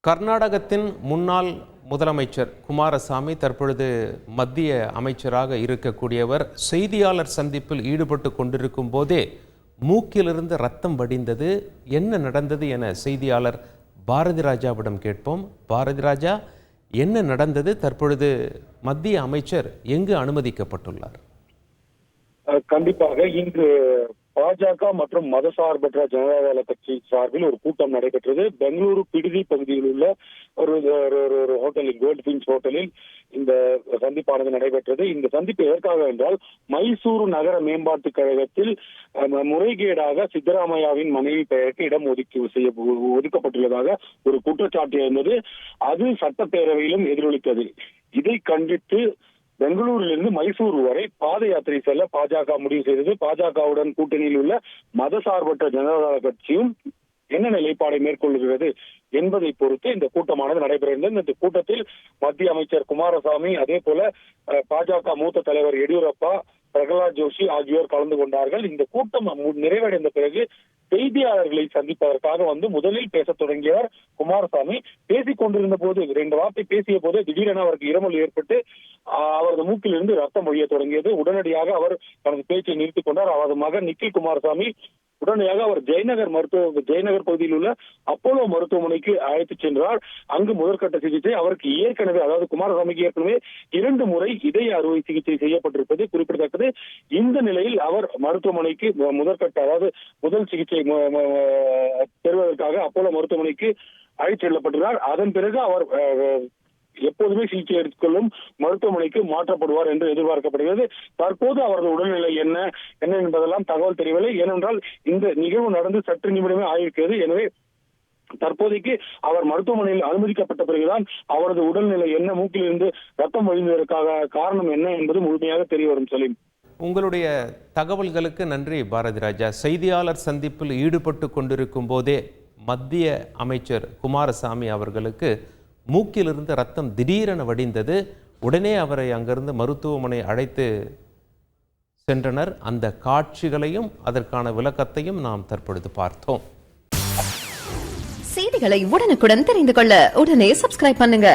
கர்நாடகத்தின் முன்னாள் முதலமைச்சர் குமாரசாமி தற்பொழுது மத்திய அமைச்சராக இருக்கக்கூடியவர் செய்தியாளர் சந்திப்பில் ஈடுபட்டு கொண்டிருக்கும் போதே மூக்கிலிருந்து ரத்தம் வடிந்தது. என்ன நடந்தது என செய்தியாளர் பாரதி ராஜாவிடம் கேட்போம். பாரதி ராஜா, என்ன நடந்தது? தற்பொழுது மத்திய அமைச்சர் எங்கு அனுமதிக்கப்பட்டுள்ளார்? கண்டிப்பாக இன்று பாஜக மற்றும் மதசார்பற்ற ஜனதாதள கட்சி சார்பில் ஒரு கூட்டம் நடைபெற்றது. பெங்களூரு பிடிதி பகுதியில் உள்ள ஒரு ஹோட்டலில், கோல்ட் பீன்ஸ் ஹோட்டலில் இந்த சந்திப்பானது நடைபெற்றது. இந்த சந்திப்பு எதற்காக என்றால், மைசூரு நகர மேம்பாட்டு கழகத்தில் முறைகேடாக சித்தராமையாவின் மனைவி பெயருக்கு இடம் ஒதுக்கப்பட்டுள்ளதாக ஒரு குற்றச்சாட்டு இருந்தது. அது சட்டப்பேரவையிலும் எதிரொலித்தது. இதை கண்டித்து பெங்களூரிலிருந்து மைசூர் வரை பாத யாத்திரை செல்ல பாஜக முடிவு செய்தது. பாஜகவுடன் கூட்டணியில் உள்ள மதசார்பற்ற ஜனதாதள கட்சியும் என்ன நிலைப்பாடை மேற்கொள்கிறது என்பதை பொறுத்து இந்த கூட்டமானது நடைபெறுகிறது. இந்த கூட்டத்தில் மத்திய அமைச்சர் குமாரசாமி, அதே போல பாஜக மூத்த தலைவர் எடியூரப்பா, பிரகலாத் ஜோஷி ஆகியோர் கலந்து கொண்டார்கள். இந்த கூட்டம் நிறைவடைந்த பிறகு செய்தியாளர்களை சந்திப்பதற்காக முதலில் பேச தொடங்கியவர் குமாரசாமி. பேசிக் கொண்டிருந்த போது 2 வார்த்தை பேசிய போது திடீரென அவருக்கு இருமல் ஏற்பட்டு அவரது மூக்கிலிருந்து ரத்தம் வழிய தொடங்கியது. உடனடியாக அவர் தனது பேச்சை நிறுத்திக் கொண்டார். அவரது மகன் நிக்கில் குமாரசாமி உடனடியாக அவர் ஜெயநகர் பகுதியில் உள்ள அப்போலோ மருத்துவமனைக்கு அழைத்துச் சென்றார். அங்கு முதற்கட்ட சிகிச்சை. அவருக்கு ஏற்கனவே, அதாவது குமாரசாமிக்கு ஏற்கனவே 2 முறை இதய அறுவை சிகிச்சை செய்யப்பட்டிருப்பது குறிப்பிடத்தக்கது. இந்த நிலையில் அவர் மருத்துவமனைக்கு முதற்கட்ட, அதாவது முதல் சிகிச்சை பெறுவதற்காக அப்போலோ மருத்துவமனைக்கு அழைத்து செல்லப்பட்டுள்ளார். அதன் பிறகு அவர் எப்போதுமே சிகிச்சை எடுத்துக்கொள்ளும் மருத்துவமனைக்கு மாற்றப்படுவார் என்று எதிர்பார்க்கப்படுகிறது. தற்போது அவரது உடல்நிலை என்ன என்பதெல்லாம் தகவல் தெரியவில்லை. ஏனென்றால் இந்த நிகழ்வு நடந்து சற்று நிமிடமே ஆயிருக்கிறது. எனவே தற்போதைக்கு அவர் மருத்துவமனையில் அனுமதிக்கப்பட்ட பிறகுதான் அவரது உடல்நிலை என்ன, மூக்கிலிருந்து ரத்தம் வழிந்ததற்காக காரணம் என்ன என்பது முழுமையாக தெரிய வரும். சலீம், உங்களுடைய தகவல்களுக்கு நன்றி பாரதி ராஜா. செய்தியாளர் சந்திப்பில் ஈடுபட்டு கொண்டிருக்கும் போதே மத்திய அமைச்சர் குமாரசாமி அவர்களுக்கு மூக்கிலிருந்து ரத்தம் திடீரென வடிந்தது. உடனே அவரை அங்கிருந்து மருத்துவமனை அழைத்து சென்றனர். அந்த காட்சிகளையும் அதற்கான விளக்கத்தையும் நாம் தற்பொழுது பார்த்தோம். செய்திகளை உடனுக்குடன் தெரிந்து கொள்ள உடனே சப்ஸ்கிரைப் பண்ணுங்க.